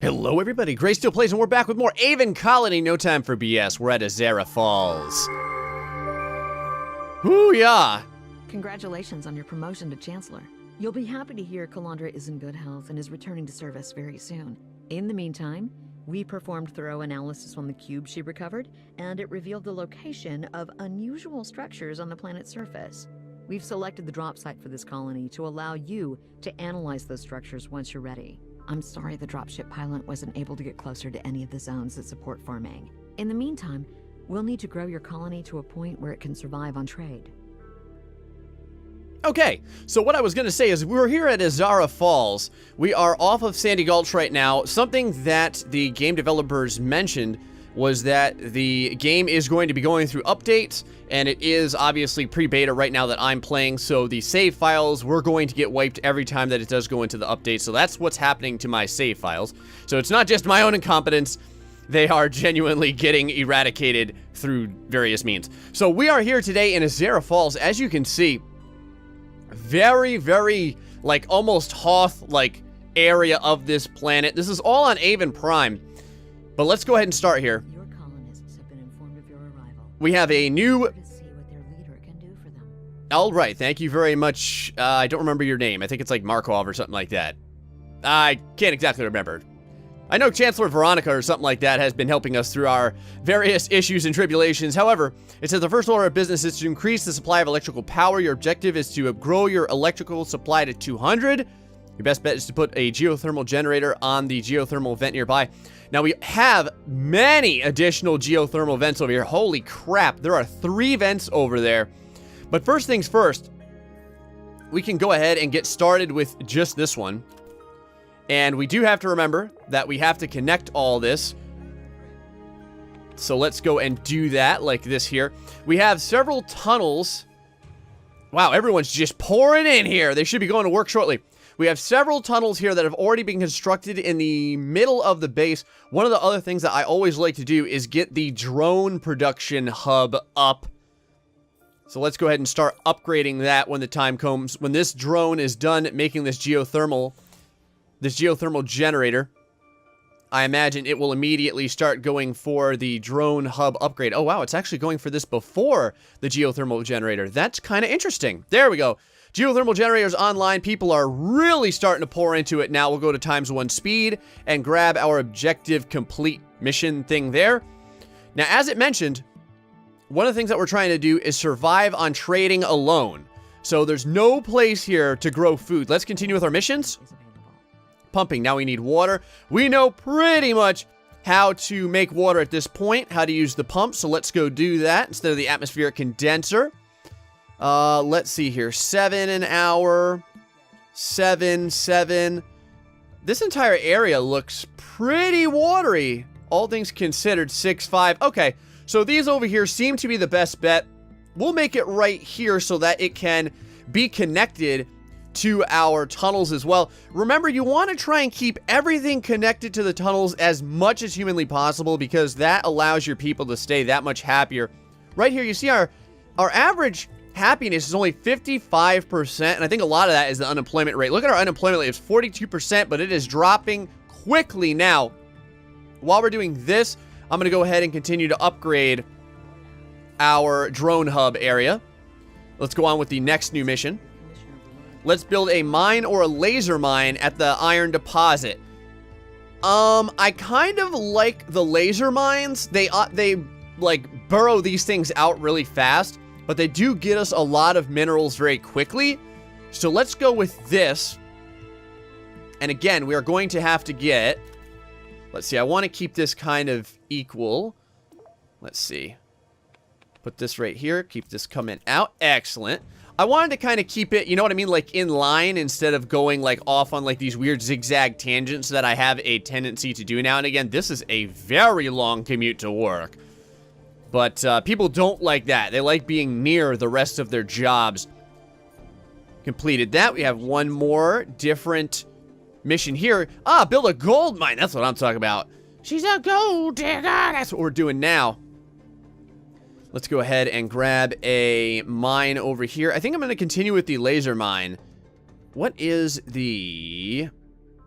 Hello everybody, Graysteel Plays, and we're back with more Aven Colony. No time for BS. We're at Azara Falls. Hoo-yah! Congratulations on your promotion to Chancellor. You'll be happy to hear Calandra is in good health and is returning to service very soon. In the meantime, we performed thorough analysis on the cube she recovered, and it revealed the location of unusual structures on the planet's surface. We've selected the drop site for this colony to allow you to analyze those structures once you're ready. I'm sorry the dropship pilot wasn't able to get closer to any of the zones that support farming. In the meantime, we'll need to grow your colony to a point where it can survive on trade. Okay, so what I was going to say is we're here at Azara Falls. We are off of Sandy Gulch right now. Something that the game developers mentioned was that the game is going to be going through updates, and it is obviously pre-beta right now that I'm playing, so the save files were going to get wiped every time that it does go into the update, so that's what's happening to my save files. So it's not just my own incompetence, they are genuinely getting eradicated through various means. So we are here today in Azara Falls. As you can see, very, like, almost Hoth-like area of this planet. This is all on Aven Prime. But let's go ahead and start here. Your colonists have been informed of your arrival. We have a new... To see what their leader can do for them. All right, thank you very much. I don't remember your name. I think it's like Markov or something like that. I can't exactly remember. I know Chancellor Veronica or something like that has been helping us through our various issues and tribulations. However, it says the first order of business is to increase the supply of electrical power. Your objective is to grow your electrical supply to 200. Your best bet is to put a geothermal generator on the geothermal vent nearby. Now, we have many additional geothermal vents over here. Holy crap, there are 3 vents over there. But first things first, we can go ahead and get started with just this one. And we do have to remember that we have to connect all this. So let's go and do that like this here. We have several tunnels. Wow, everyone's just pouring in here. They should be going to work shortly. We have several tunnels here that have already been constructed in the middle of the base. One of the other things that I always like to do is get the drone production hub up. So let's go ahead and start upgrading that when the time comes. When this drone is done making this geothermal generator, I imagine it will immediately start going for the drone hub upgrade. Oh, wow, it's actually going for this before the geothermal generator. That's kind of interesting. There we go. Geothermal generators online. People are really starting to pour into it now. We'll go to ×1 speed and grab our objective complete mission thing there. Now, as it mentioned, one of the things that we're trying to do is survive on trading alone. So there's no place here to grow food. Let's continue with our missions. Pumping. Now we need water. We know pretty much how to make water at this point, how to use the pump. So let's go do that instead of the atmospheric condenser. Let's see here. 7 an hour. 7. This entire area looks pretty watery. All things considered, 6.5. Okay, so these over here seem to be the best bet. We'll make it right here so that it can be connected to our tunnels as well. Remember, you want to try and keep everything connected to the tunnels as much as humanly possible because that allows your people to stay that much happier. Right here, you see our average happiness is only 55%, and I think a lot of that is the unemployment rate. Look at our unemployment rate. It's 42%, but it is dropping quickly now. While we're doing this, I'm going to go ahead and continue to upgrade our drone hub area. Let's go on with the next new mission. Let's build a mine or a laser mine at the iron deposit. I kind of like the laser mines. They like burrow these things out really fast, but they do get us a lot of minerals very quickly. So let's go with this. And again, we are going to have to get, let's see, I want to keep this kind of equal. Let's see. Put this right here. Keep this coming out. Excellent. I wanted to kind of keep it, you know what I mean, like in line instead of going like off on like these weird zigzag tangents that I have a tendency to do now and again. This is a very long commute to work. But people don't like that. They like being near the rest of their jobs. Completed that. We have one more different mission here. Ah, build a gold mine. That's what I'm talking about. She's a gold digger. That's what we're doing now. Let's go ahead and grab a mine over here. I think I'm going to continue with the laser mine. What is the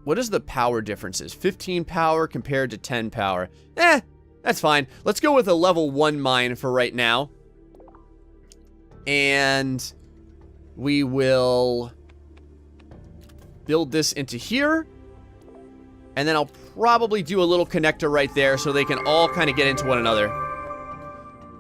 What is the power differences? 15 power compared to 10 power. That's fine. Let's go with a level 1 mine for right now. And we will build this into here. And then I'll probably do a little connector right there so they can all kind of get into one another.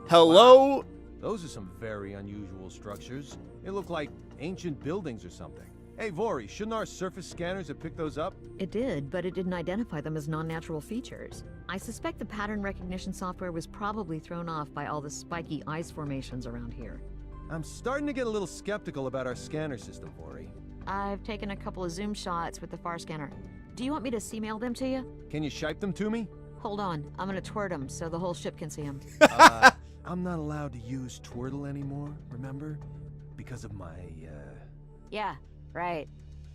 Hello? Wow. Those are some very unusual structures. They look like ancient buildings or something. Hey, Vori, shouldn't our surface scanners have picked those up? It did, but it didn't identify them as non-natural features. I suspect the pattern recognition software was probably thrown off by all the spiky ice formations around here. I'm starting to get a little skeptical about our scanner system, Vori. I've taken a couple of zoom shots with the FAR scanner. Do you want me to C-mail them to you? Can you shipe them to me? Hold on, I'm gonna twirl them so the whole ship can see them. I'm not allowed to use Twirtle anymore, remember? Because of my, Yeah, right.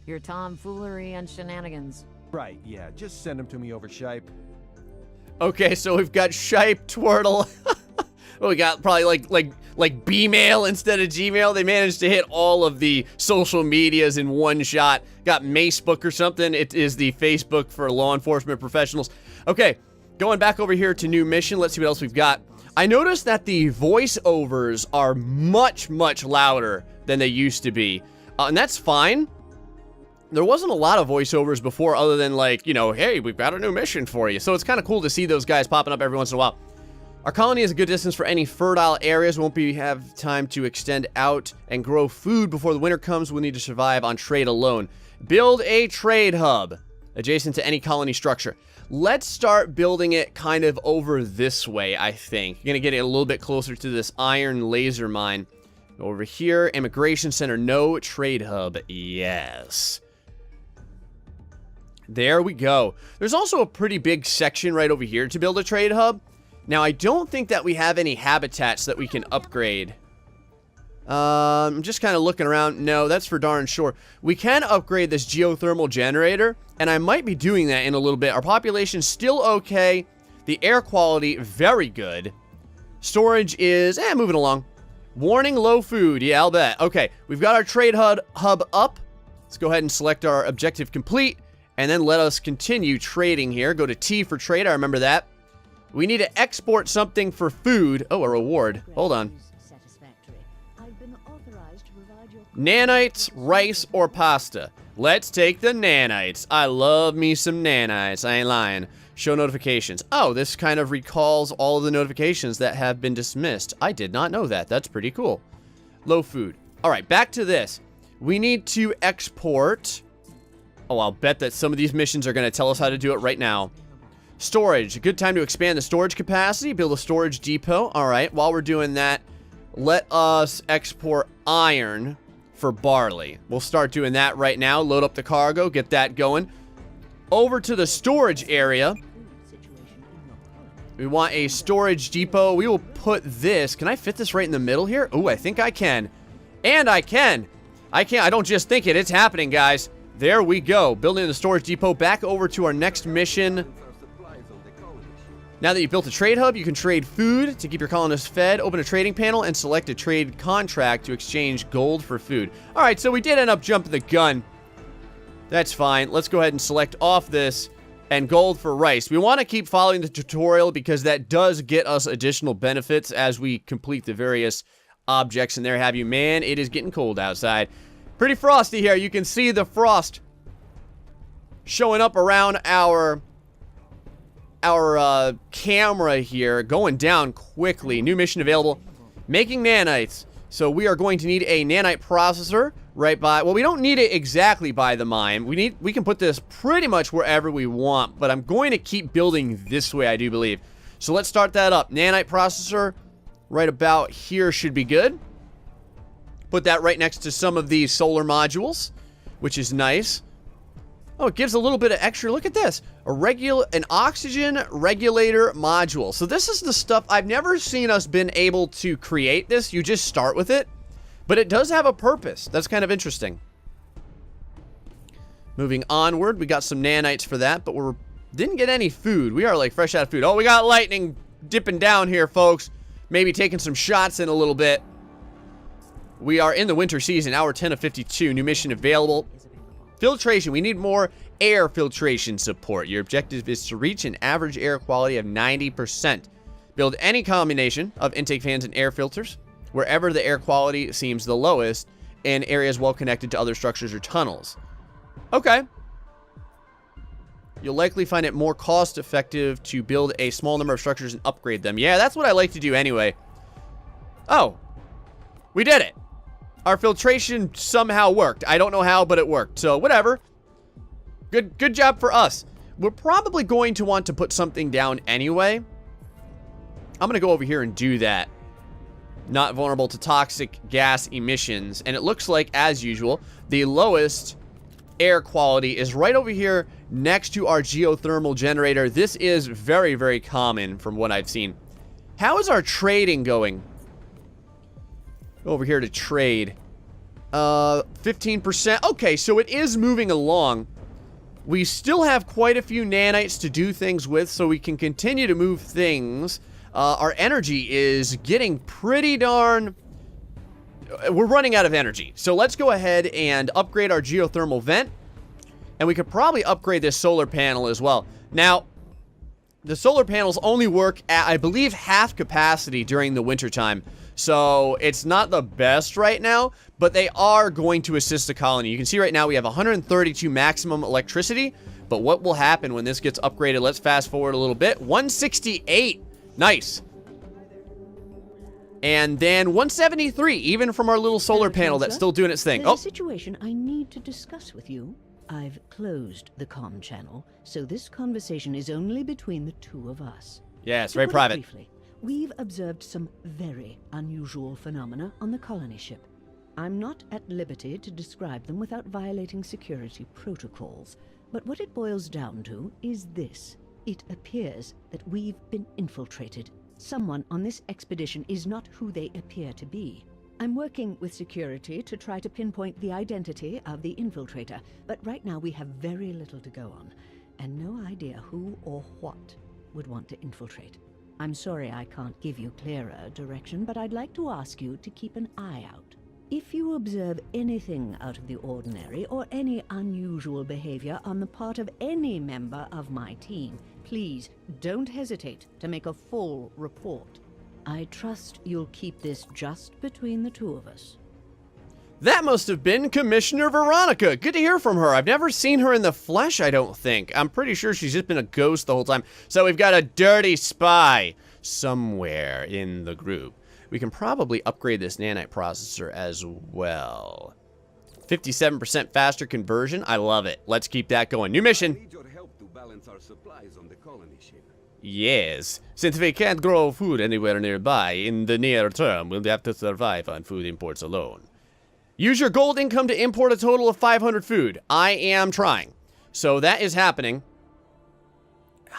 Your tomfoolery and shenanigans. Right, yeah, just send them to me over shipe. Okay, so we've got Shipe, Twirtle. Well, we got probably like B-mail instead of Gmail. They managed to hit all of the social medias in one shot. Got Macebook or something. It is the Facebook for law enforcement professionals. Okay, going back over here to new mission. Let's see what else we've got. I noticed that the voiceovers are much, much louder than they used to be. And that's fine. There wasn't a lot of voiceovers before other than like, you know, hey, we've got a new mission for you. So it's kind of cool to see those guys popping up every once in a while. Our colony is a good distance for any fertile areas. Won't have time to extend out and grow food before the winter comes. We'll need to survive on trade alone. Build a trade hub adjacent to any colony structure. Let's start building it kind of over this way, I think. You're going to get it a little bit closer to this iron laser mine. Over here, immigration center, no. Trade hub, yes. There we go. There's also a pretty big section right over here to build a trade hub. Now, I don't think that we have any habitats that we can upgrade. I'm just kind of looking around. No, that's for darn sure. We can upgrade this geothermal generator, and I might be doing that in a little bit. Our population's still okay. The air quality, very good. Storage is, moving along. Warning, low food. Yeah, I'll bet. Okay, we've got our trade hub up. Let's go ahead and select our objective complete, and then let us continue trading here. Go to T for trade. I remember that. We need to export something for food. Oh, a reward. Hold on. Nanites, rice, or pasta. Let's take the nanites. I love me some nanites. I ain't lying. Show notifications. Oh, this kind of recalls all of the notifications that have been dismissed. I did not know that. That's pretty cool. Low food. All right, back to this. We need to export. Oh, I'll bet that some of these missions are going to tell us how to do it right now. Storage. A good time to expand the storage capacity. Build a storage depot. All right, while we're doing that, let us export iron for barley. We'll start doing that right now. Load up the cargo. Get that going. Over to the storage area. We want a storage depot. We will put this. Can I fit this right in the middle here? Oh, I think I can. And I can. I don't just think it. It's happening, guys. There we go. Building the storage depot. Back over to our next mission. Now that you've built a trade hub, you can trade food to keep your colonists fed, open a trading panel, and select a trade contract to exchange gold for food. All right, so we did end up jumping the gun. That's fine. Let's go ahead and select off this and gold for rice. We want to keep following the tutorial because that does get us additional benefits as we complete the various objects and there have you. Man, it is getting cold outside. Pretty frosty here. You can see the frost showing up around our camera here, going down quickly. New mission available. Making nanites. So we are going to need a nanite processor right by, well, we don't need it exactly by the mine. We can put this pretty much wherever we want, but I'm going to keep building this way, I do believe. So let's start that up. Nanite processor right about here should be good. Put that right next to some of these solar modules, which is nice. Oh, it gives a little bit of extra. Look at this. An oxygen regulator module. So this is the stuff I've never seen us been able to create this. You just start with it. But it does have a purpose. That's kind of interesting. Moving onward, we got some nanites for that, but we didn't get any food. We are like fresh out of food. Oh, we got lightning dipping down here, folks. Maybe taking some shots in a little bit. We are in the winter season, hour 10 of 52. New mission available. Filtration. We need more air filtration support. Your objective is to reach an average air quality of 90%. Build any combination of intake fans and air filters wherever the air quality seems the lowest in areas well connected to other structures or tunnels. Okay. You'll likely find it more cost-effective to build a small number of structures and upgrade them. Yeah, that's what I like to do anyway. Oh. We did it. Our filtration somehow worked. I don't know how, but it worked. So, whatever. Good job for us. We're probably going to want to put something down anyway. I'm going to go over here and do that. Not vulnerable to toxic gas emissions. And it looks like, as usual, the lowest air quality is right over here next to our geothermal generator. This is very, very common from what I've seen. How is our trading going? Over here to trade. 15%. Okay, so it is moving along. We still have quite a few nanites to do things with, so we can continue to move things. Our energy is getting pretty darn... We're running out of energy. So let's go ahead and upgrade our geothermal vent. And we could probably upgrade this solar panel as well. Now, the solar panels only work at, I believe, half capacity during the wintertime. So it's not the best right now, but they are going to assist the colony. You can see right now we have 132 maximum electricity. But what will happen when this gets upgraded? Let's fast forward a little bit. 168. Nice. And then 173, even from our little solar panel that's still doing its thing. There's a situation I need to discuss with you. I've closed the comm channel, so this conversation is only between the two of us. Yes, To very put it private. Briefly, we've observed some very unusual phenomena on the colony ship. I'm not at liberty to describe them without violating security protocols, but what it boils down to is this. It appears that we've been infiltrated. Someone on this expedition is not who they appear to be. I'm working with security to try to pinpoint the identity of the infiltrator, but right now we have very little to go on, and no idea who or what would want to infiltrate. I'm sorry I can't give you clearer direction, but I'd like to ask you to keep an eye out. If you observe anything out of the ordinary or any unusual behavior on the part of any member of my team, please don't hesitate to make a full report. I trust you'll keep this just between the two of us. That must have been Commissioner Veronica. Good to hear from her. I've never seen her in the flesh, I don't think. I'm pretty sure she's just been a ghost the whole time. So we've got a dirty spy somewhere in the group. We can probably upgrade this nanite processor as well. 57% faster conversion. I love it. Let's keep that going. New mission. I need your help to balance our supplies on the colony ship. Yes. Since we can't grow food anywhere nearby, in the near term, we'll have to survive on food imports alone. Use your gold income to import a total of 500 food. I am trying. So that is happening.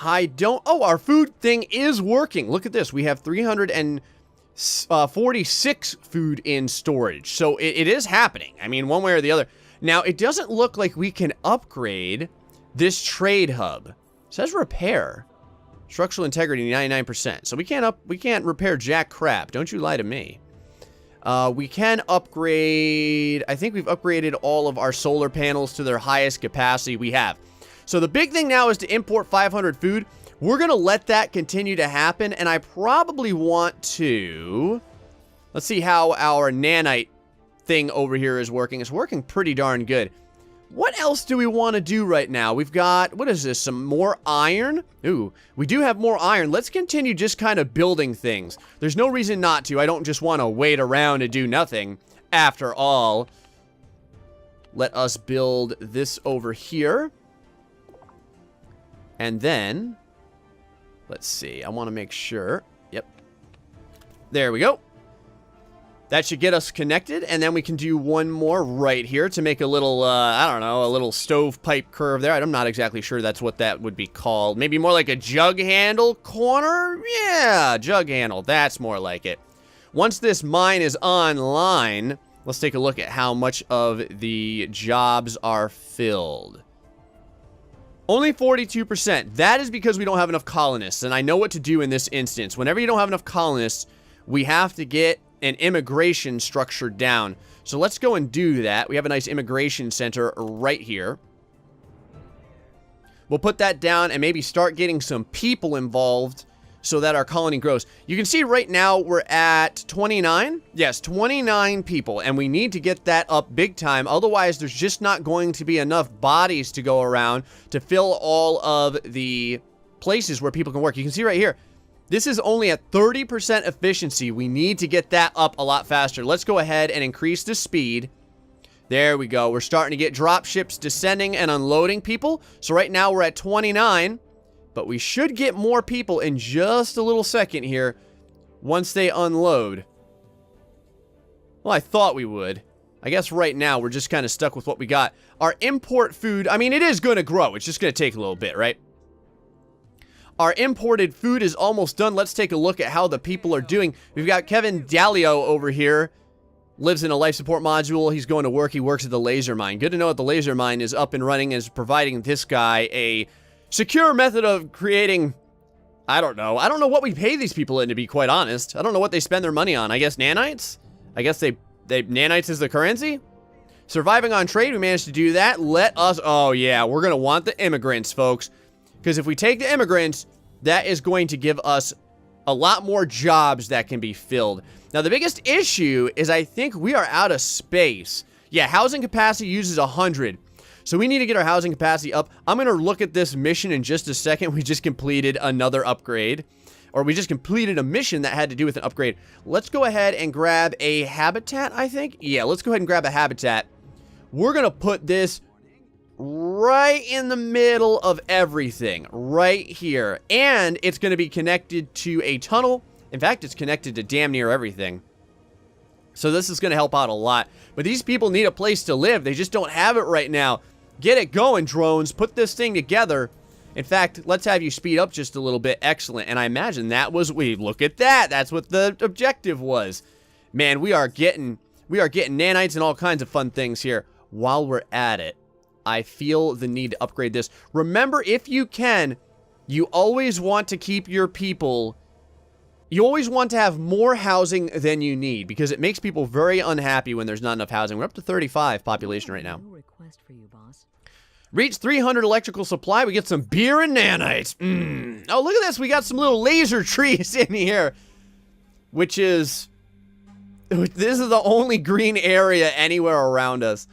Oh, our food thing is working. Look at this. We have 346 food in storage. So it is happening. I mean, one way or the other. Now, it doesn't look like we can upgrade this trade hub. It says repair. Structural integrity, 99%. So we can't repair jack crap. Don't you lie to me. We can upgrade... I think we've upgraded all of our solar panels to their highest capacity we have. So the big thing now is to import 500 food. We're going to let that continue to happen. And I probably want to... Let's see how our nanite thing over here is working. It's working pretty darn good. What else do we want to do right now? We've got, what is this, some more iron? Ooh, we do have more iron. Let's continue just kind of building things. There's no reason not to. I don't just want to wait around and do nothing. After all, let us build this over here. And then, let's see. I want to make sure. Yep. There we go. That should get us connected, and then we can do one more right here to make a little, I don't know, a little stovepipe curve there. I'm not exactly sure that's what that would be called. Maybe more like a jug handle corner? Yeah, jug handle. That's more like it. Once this mine is online, let's take a look at how much of the jobs are filled. Only 42%. That is because we don't have enough colonists, and I know what to do in this instance. Whenever you don't have enough colonists, we have to get an immigration structure down. So let's go and do that. We have a nice immigration center right here. We'll put that down and maybe start getting some people involved so that our colony grows. You can see right now we're at 29. Yes, 29 people, and we need to get that up big time. Otherwise, there's just not going to be enough bodies to go around to fill all of the places where people can work. You can see right here, this is only at 30% efficiency. We need to get that up a lot faster. Let's go ahead and increase the speed. There we go. We're starting to get drop ships descending and unloading people. So right now we're at 29. But we should get more people in just a little second here once they unload. Well, I thought we would. I guess right now we're just kind of stuck with what we got. Our import food, I mean, it is going to grow. It's just going to take a little bit, right? Our imported food is almost done. Let's take a look at how the people are doing. We've got Kevin Dalio over here. Lives in a life support module. He's going to work. He works at the laser mine. Good to know that the laser mine is up and running and is providing this guy a secure method of creating, I don't know what we pay these people in, to be quite honest. I don't know what they spend their money on. I guess nanites? I guess they nanites is the currency? Surviving on trade, we managed to do that. Oh yeah, we're going to want the immigrants, folks. Because if we take the immigrants, that is going to give us a lot more jobs that can be filled. Now, the biggest issue is I think we are out of space. Yeah, housing capacity uses 100. So we need to get our housing capacity up. I'm going to look at this mission in just a second. We just completed another upgrade. Or we just completed a mission that had to do with an upgrade. Let's go ahead and grab a habitat, I think. Yeah, let's go ahead and grab a habitat. We're going to put this right in the middle of everything. Right here. And it's going to be connected to a tunnel. In fact, it's connected to damn near everything. So this is going to help out a lot. But these people need a place to live. They just don't have it right now. Get it going, drones. Put this thing together. In fact, let's have you speed up just a little bit. Excellent. And I imagine that was, look at that. That's what the objective was. Man, we are getting nanites and all kinds of fun things here. While we're at it, I feel the need to upgrade this. Remember, if you can, you always want to keep your people. You always want to have more housing than you need, because it makes people very unhappy when there's not enough housing. We're up to 35 population right now. No request for you, boss. Reach 300 electrical supply. We get some beer and nanites. Oh, look at this. We got some little laser trees in here, which is... This is the only green area anywhere around us.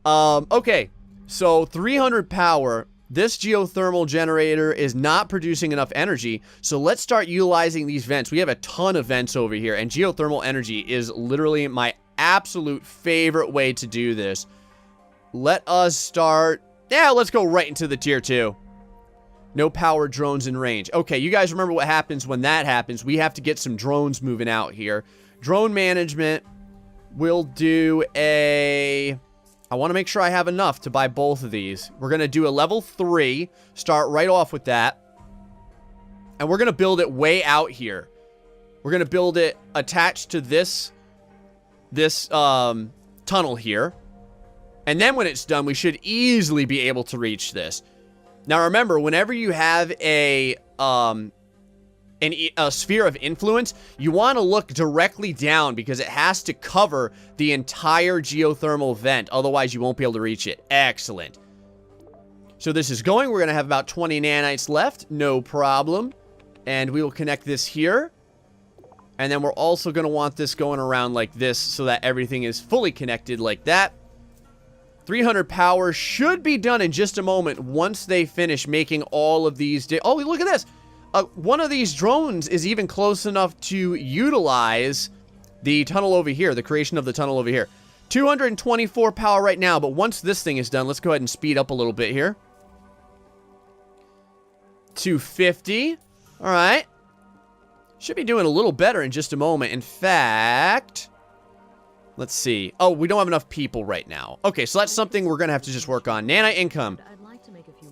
Okay, so 300 power. This geothermal generator is not producing enough energy, so let's start utilizing these vents. We have a ton of vents over here, and geothermal energy is literally my absolute favorite way to do this. Let us start... Yeah, let's go right into the tier 2. No power drones in range. Okay, you guys remember what happens when that happens. We have to get some drones moving out here. Drone management will do a... I want to make sure I have enough to buy both of these. We're going to do a level 3. Start right off with that. And we're going to build it way out here. We're going to build it attached to this tunnel here. And then when it's done, we should easily be able to reach this. Now remember, whenever you have a sphere of influence, you want to look directly down because it has to cover the entire geothermal vent. Otherwise, you won't be able to reach it. Excellent. So this is going. We're going to have about 20 nanites left. No problem. And we will connect this here. And then we're also going to want this going around like this so that everything is fully connected like that. 300 power should be done in just a moment once they finish making all of these. Oh, look at this. One of these drones is even close enough to utilize the tunnel over here, the creation of the tunnel over here. 224 power right now, but once this thing is done, let's go ahead and speed up a little bit here. 250. All right. Should be doing a little better in just a moment. In fact, let's see. Oh, we don't have enough people right now. Okay, so that's something we're going to have to just work on. Nanite income.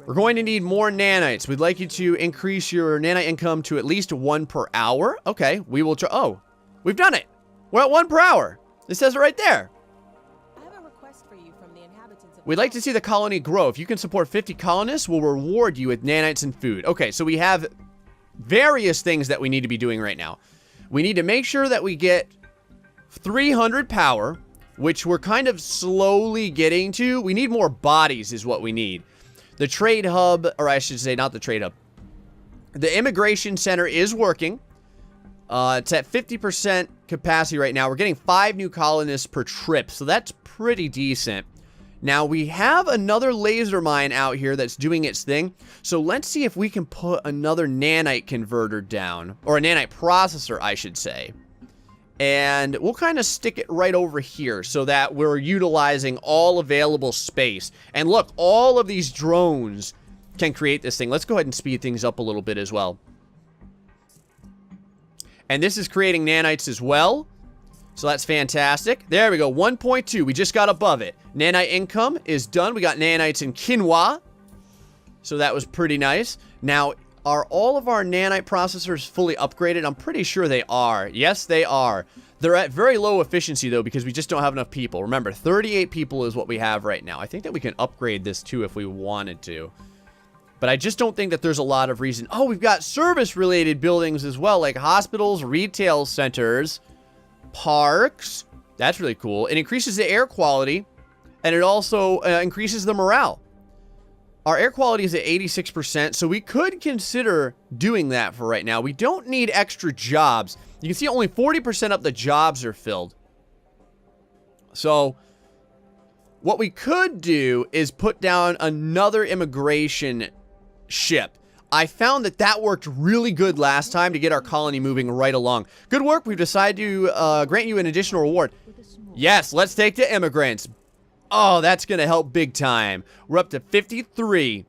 We're going to need more nanites. We'd like you to increase your nanite income to at least 1 per hour. Okay, we will try. Oh, we've done it. We're at 1 per hour. It says it right there. I have a request for you from the inhabitants of We'd like to see the colony grow. If you can support 50 colonists, we'll reward you with nanites and food. Okay, so we have various things that we need to be doing right now. We need to make sure that we get 300 power, which we're kind of slowly getting to. We need more bodies is what we need. The trade hub, or I should say not the trade hub. The immigration center is working. It's at 50% capacity right now. We're getting 5 new colonists per trip, so that's pretty decent. Now, we have another laser mine out here that's doing its thing. So let's see if we can put another nanite converter down. Or a nanite processor, I should say. And we'll kind of stick it right over here so that we're utilizing all available space. And look, all of these drones can create this thing. Let's go ahead and speed things up a little bit as well. And this is creating nanites as well. So that's fantastic. There we go, 1.2. We just got above it. Nanite income is done. We got nanites in quinoa. So that was pretty nice. Now, are all of our nanite processors fully upgraded? I'm pretty sure they are. Yes, they are. They're at very low efficiency, though, because we just don't have enough people. Remember, 38 people is what we have right now. I think that we can upgrade this, too, if we wanted to. But I just don't think that there's a lot of reason. Oh, we've got service-related buildings as well, like hospitals, retail centers, parks. That's really cool. It increases the air quality, and it also increases the morale. Our air quality is at 86%, so we could consider doing that for right now. We don't need extra jobs. You can see only 40% of the jobs are filled. So what we could do is put down another immigration ship. I found that that worked really good last time to get our colony moving right along. Good work. We've decided to grant you an additional reward. Yes, let's take the immigrants. Oh, that's going to help big time. We're up to 53.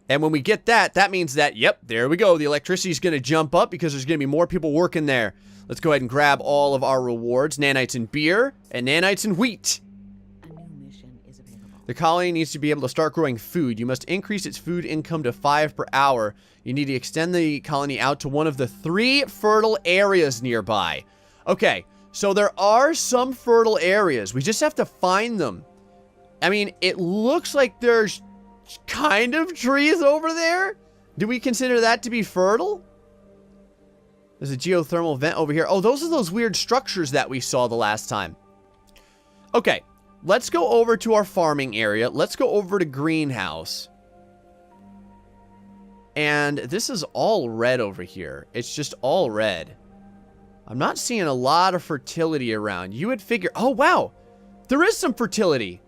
And when we get that, that means that, yep, there we go. The electricity is going to jump up because there's going to be more people working there. Let's go ahead and grab all of our rewards. Nanites in beer and nanites in wheat. The colony needs to be able to start growing food. You must increase its food income to 5 per hour. You need to extend the colony out to one of the 3 fertile areas nearby. Okay, so there are some fertile areas. We just have to find them. I mean, it looks like there's kind of trees over there. Do we consider that to be fertile? There's a geothermal vent over here. Oh, those are those weird structures that we saw the last time. Okay. Let's go over to our farming area. Let's go over to greenhouse. And this is all red over here. It's just all red. I'm not seeing a lot of fertility around. You would figure, oh wow, there is some fertility.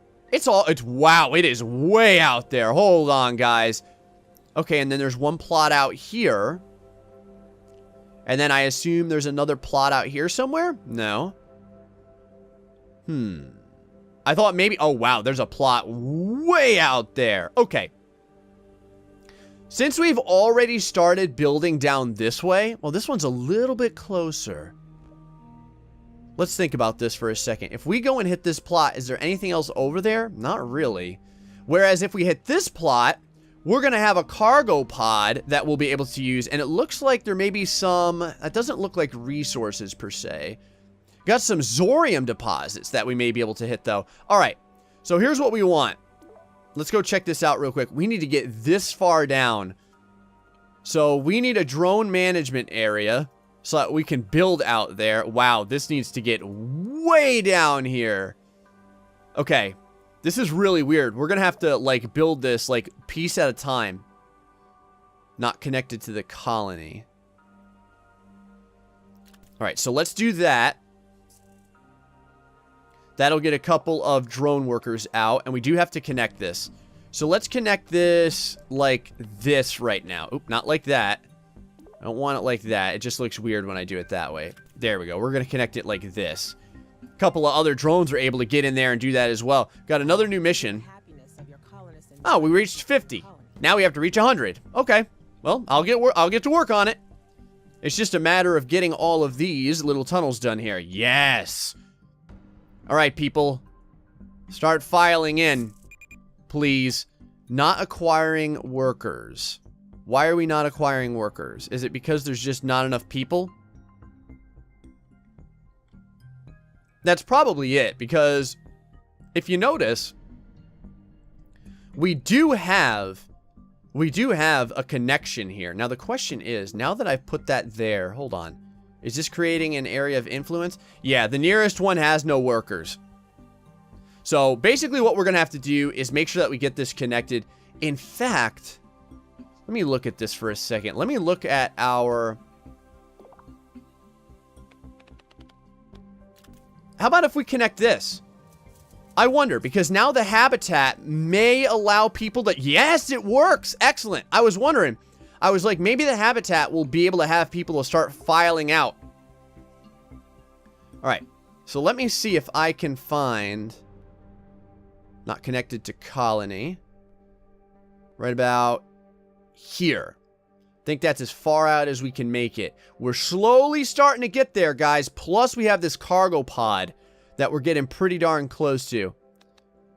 Wow, it is way out there. Hold on, guys. Okay, and then there's one plot out here. And then I assume there's another plot out here somewhere? No. I thought maybe, oh wow, there's a plot way out there. Okay. Since we've already started building down this way, well, this one's a little bit closer. Let's think about this for a second. If we go and hit this plot, is there anything else over there? Not really. Whereas if we hit this plot, we're going to have a cargo pod that we'll be able to use. And it looks like there may be some, that doesn't look like resources per se. Got some Zorium deposits that we may be able to hit, though. All right, so here's what we want. Let's go check this out real quick. We need to get this far down. So we need a drone management area so that we can build out there. Wow, this needs to get way down here. Okay, this is really weird. We're going to have to, like, build this, like, piece at a time. Not connected to the colony. All right, so let's do that. That'll get a couple of drone workers out, and we do have to connect this. So let's connect this like this right now. Oop, not like that. I don't want it like that. It just looks weird when I do it that way. There we go. We're going to connect it like this. A couple of other drones are able to get in there and do that as well. Got another new mission. Oh, we reached 50. Now we have to reach 100. Okay. Well, I'll get to work on it. It's just a matter of getting all of these little tunnels done here. Yes. All right, people. Start filing in, please. Not acquiring workers. Why are we not acquiring workers? Is it because there's just not enough people? That's probably it, because if you notice, we do have a connection here. Now, the question is, now that I've put that there, hold on. Is this creating an area of influence? Yeah, the nearest one has no workers. So basically what we're going to have to do is make sure that we get this connected In fact, let me look at this for a second. Let me look at our... How about if we connect this? I wonder, because now the habitat may allow people to... Yes, it works! Excellent! I was wondering. I was like, maybe the habitat will be able to have people to start filing out. Alright, so let me see if I can find... Not connected to colony. Right about here. I think that's as far out as we can make it. We're slowly starting to get there, guys. Plus, we have this cargo pod that we're getting pretty darn close to.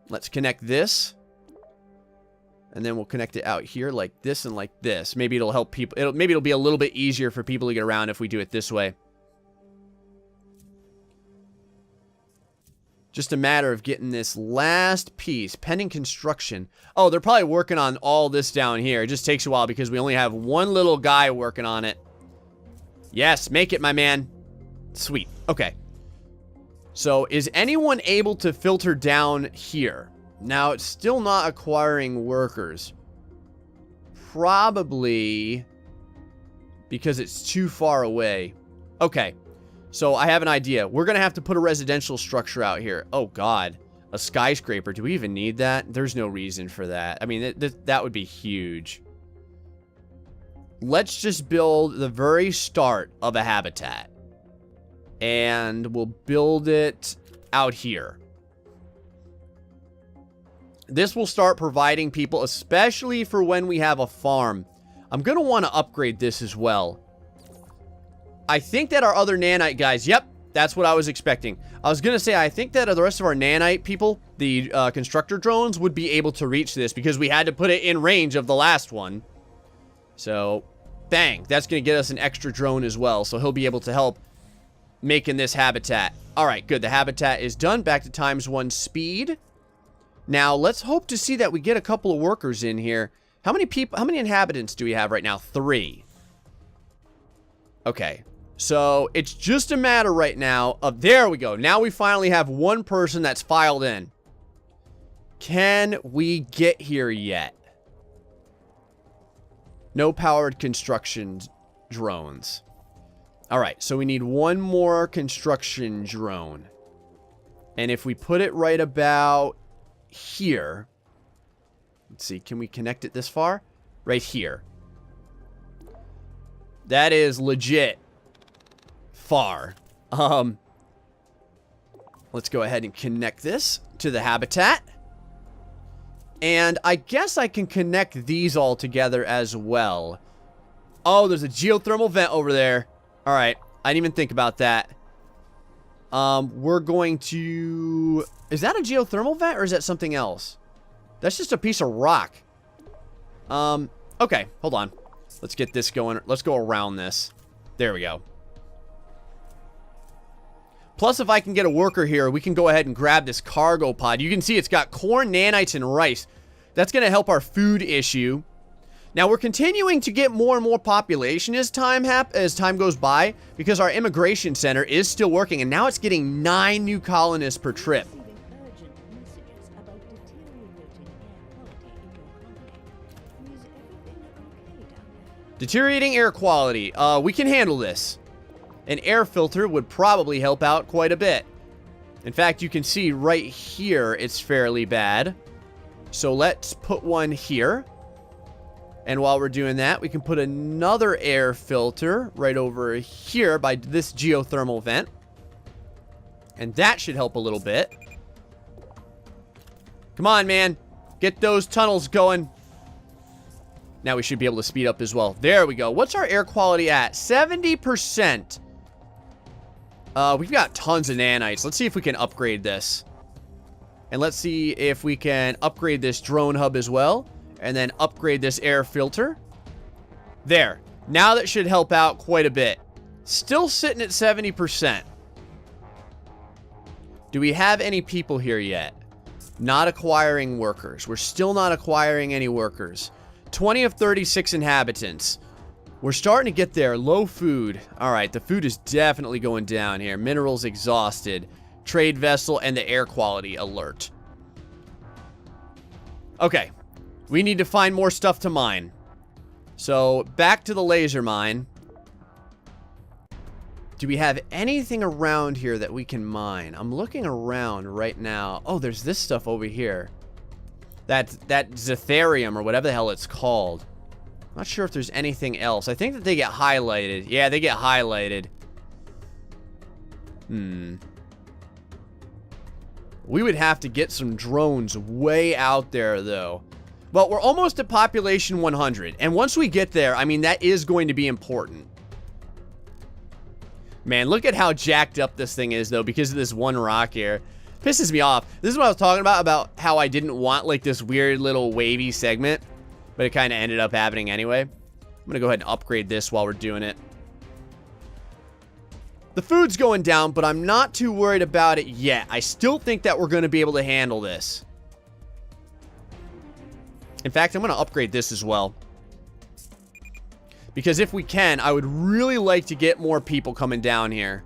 Let's connect this. And then we'll connect it out here like this and like this. Maybe it'll help people. Maybe it'll be a little bit easier for people to get around if we do it this way. Just a matter of getting this last piece. Pending construction. Oh, they're probably working on all this down here. It just takes a while because we only have one little guy working on it. Yes, make it, my man. Sweet. Okay. So, is anyone able to filter down here? Now, it's still not acquiring workers. Probably because it's too far away. Okay. So, I have an idea. We're going to have to put a residential structure out here. Oh, God. A skyscraper. Do we even need that? There's no reason for that. I mean, that would be huge. Let's just build the very start of a habitat. And we'll build it out here. This will start providing people, especially for when we have a farm. I'm going to want to upgrade this as well. I think that our other nanite guys, yep, that's what I was expecting. I was going to say, I think that the rest of our nanite people, the constructor drones, would be able to reach this because we had to put it in range of the last one. So, bang, that's going to get us an extra drone as well. So he'll be able to help making this habitat. All right, good. The habitat is done. Back to ×1 speed. Now, let's hope to see that we get a couple of workers in here. How many people, how many inhabitants do we have right now? 3. Okay. So, it's just a matter right now of... There we go. Now we finally have one person that's filed in. Can we get here yet? No powered construction drones. Alright, so we need one more construction drone. And if we put it right about here... Let's see, can we connect it this far? Right here. That is legit far. Let's go ahead and connect this to the habitat. And I guess I can connect these all together as well. Oh, there's a geothermal vent over there. Alright, I didn't even think about that. We're going to... Is that a geothermal vent or is that something else? That's just a piece of rock. Okay, hold on. Let's get this going. Let's go around this. There we go. Plus, if I can get a worker here, we can go ahead and grab this cargo pod. You can see it's got corn, nanites, and rice. That's going to help our food issue. Now, we're continuing to get more and more population as time goes by because our immigration center is still working, and now it's getting 9 new colonists per trip. Deteriorating air quality. We can handle this. An air filter would probably help out quite a bit. In fact, you can see right here it's fairly bad. So let's put one here. And while we're doing that, we can put another air filter right over here by this geothermal vent. And that should help a little bit. Come on, man. Get those tunnels going. Now we should be able to speed up as well. There we go. What's our air quality at? 70%. We've got tons of nanites. Let's see if we can upgrade this. And let's see if we can upgrade this drone hub as well. And then upgrade this air filter. There. Now that should help out quite a bit. Still sitting at 70%. Do we have any people here yet? Not acquiring workers. We're still not acquiring any workers. 20 of 36 inhabitants. We're starting to get there. Low food. Alright, the food is definitely going down here. Minerals exhausted. Trade vessel and the air quality alert. Okay. We need to find more stuff to mine. So, back to the laser mine. Do we have anything around here that we can mine? I'm looking around right now. Oh, there's this stuff over here. That Zetharium, or whatever the hell it's called. Not sure if there's anything else. I think that they get highlighted. Yeah, they get highlighted. We would have to get some drones way out there, though. But we're almost at population 100. And once we get there, I mean, that is going to be important. Man, look at how jacked up this thing is, though, because of this one rock here. Pisses me off. This is what I was talking about how I didn't want, like, this weird little wavy segment. But it kind of ended up happening anyway. I'm going to go ahead and upgrade this while we're doing it. The food's going down, but I'm not too worried about it yet. I still think that we're going to be able to handle this. In fact, I'm going to upgrade this as well. Because if we can, I would really like to get more people coming down here.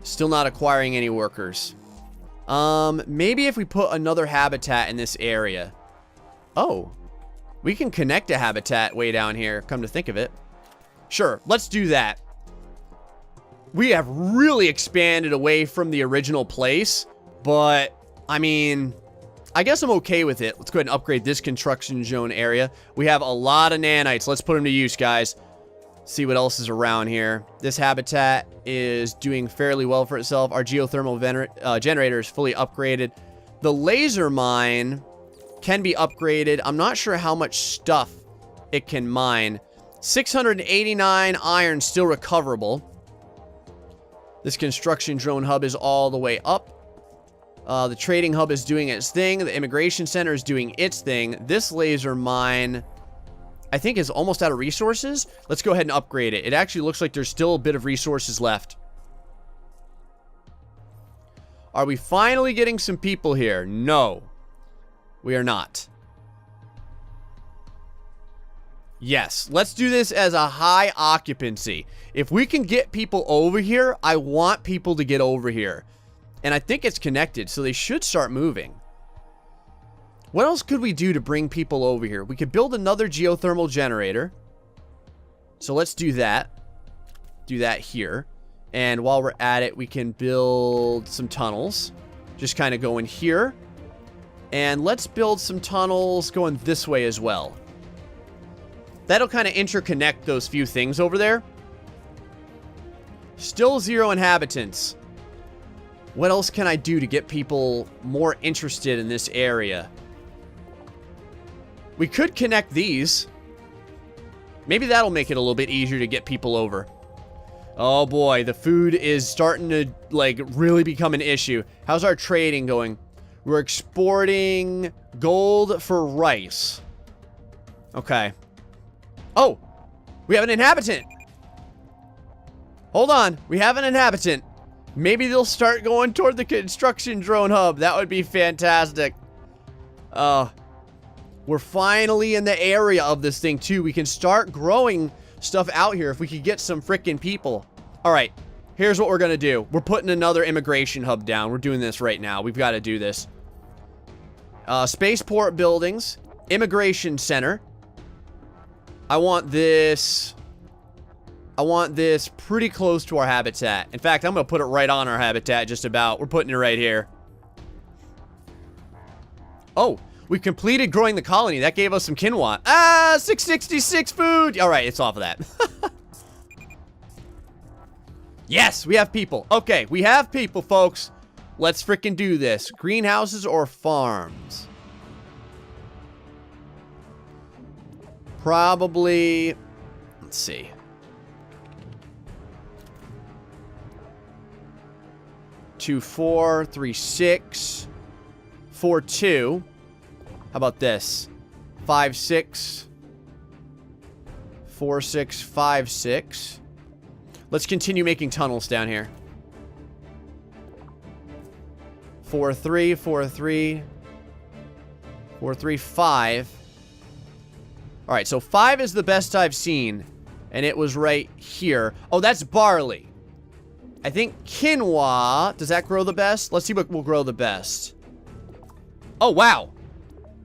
Still not acquiring any workers. Maybe if we put another habitat in this area. Oh, we can connect a habitat way down here, come to think of it. Sure, let's do that. We have really expanded away from the original place, but, I mean, I guess I'm okay with it. Let's go ahead and upgrade this construction zone area. We have a lot of nanites. Let's put them to use, guys. See what else is around here. This habitat is doing fairly well for itself. Our geothermal generator is fully upgraded. The laser mine can be upgraded. I'm not sure how much stuff it can mine. 689 iron still recoverable. This construction drone hub is all the way up. The trading hub is doing its thing. The immigration center is doing its thing. This laser mine, I think, is almost out of resources. Let's go ahead and upgrade it. It actually looks like there's still a bit of resources left. Are we finally getting some people here? No, we are not. Yes, let's do this as a high occupancy. If we can get people over here, I want people to get over here. And I think it's connected, so they should start moving. What else could we do to bring people over here? We could build another geothermal generator. So let's do that. Do that here. And while we're at it, we can build some tunnels. Just kind of going here. And let's build some tunnels going this way as well. That'll kind of interconnect those few things over there. Still 0 inhabitants. What else can I do to get people more interested in this area? We could connect these. Maybe that'll make it a little bit easier to get people over. Oh boy, the food is starting to, like, really become an issue. How's our trading going? We're exporting gold for rice. Okay. Oh, we have an inhabitant. Hold on, we have an inhabitant. Maybe they'll start going toward the construction drone hub. That would be fantastic. We're finally in the area of this thing too. We can start growing stuff out here if we could get some freaking people. All right, here's what we're gonna do. We're putting another immigration hub down. We're doing this right now. We've got to do this. Spaceport buildings, immigration center. I want this pretty close to our habitat. In fact, I'm going to put it right on our habitat just about. We're putting it right here. Oh, we completed growing the colony. That gave us some quinoa. Ah, 666 food. All right, it's off of that. Yes, we have people. Okay, we have people, folks. Let's freaking do this. Greenhouses or farms? Probably, let's see. Two, 4, 3, 6, 4, 2. How about this? 5, 6, 4, 6, 5, 6. Let's continue making tunnels down here. 4, 3, 4, 3, 4, 3, 5. All right, so 5 is the best I've seen, and it was right here. Oh, that's barley. I think quinoa, does that grow the best? Let's see what will grow the best. Oh, wow.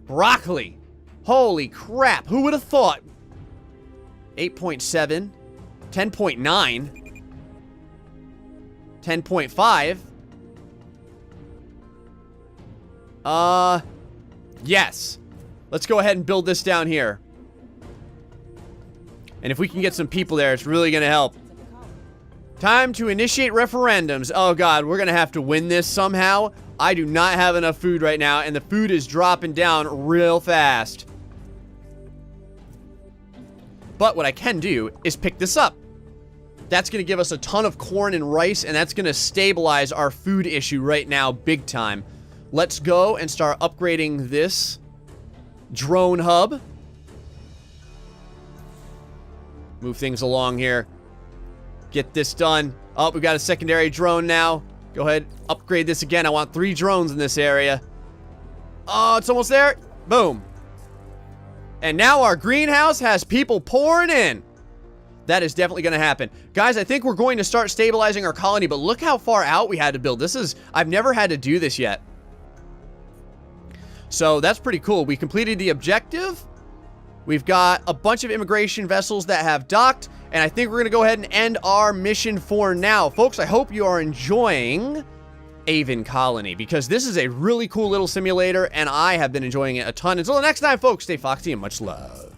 Broccoli. Holy crap. Who would have thought? 8.7. 10.9. 10.5. Yes. Let's go ahead and build this down here. And if we can get some people there, it's really going to help. Time to initiate referendums. Oh god, we're going to have to win this somehow. I do not have enough food right now, and the food is dropping down real fast. But what I can do is pick this up. That's going to give us a ton of corn and rice, and that's going to stabilize our food issue right now big time. Let's go and start upgrading this drone hub. Move things along here. Get this done. Oh, we've got a secondary drone now. Go ahead, upgrade this again. I want 3 drones in this area. Oh, it's almost there. Boom. And now our greenhouse has people pouring in. That is definitely going to happen. Guys, I think we're going to start stabilizing our colony, but look how far out we had to build. This is, I've never had to do this yet. So that's pretty cool. We completed the objective. We've got a bunch of immigration vessels that have docked, and I think we're going to go ahead and end our mission for now. Folks, I hope you are enjoying Aven Colony, because this is a really cool little simulator, and I have been enjoying it a ton. Until the next time, folks, stay foxy and much love.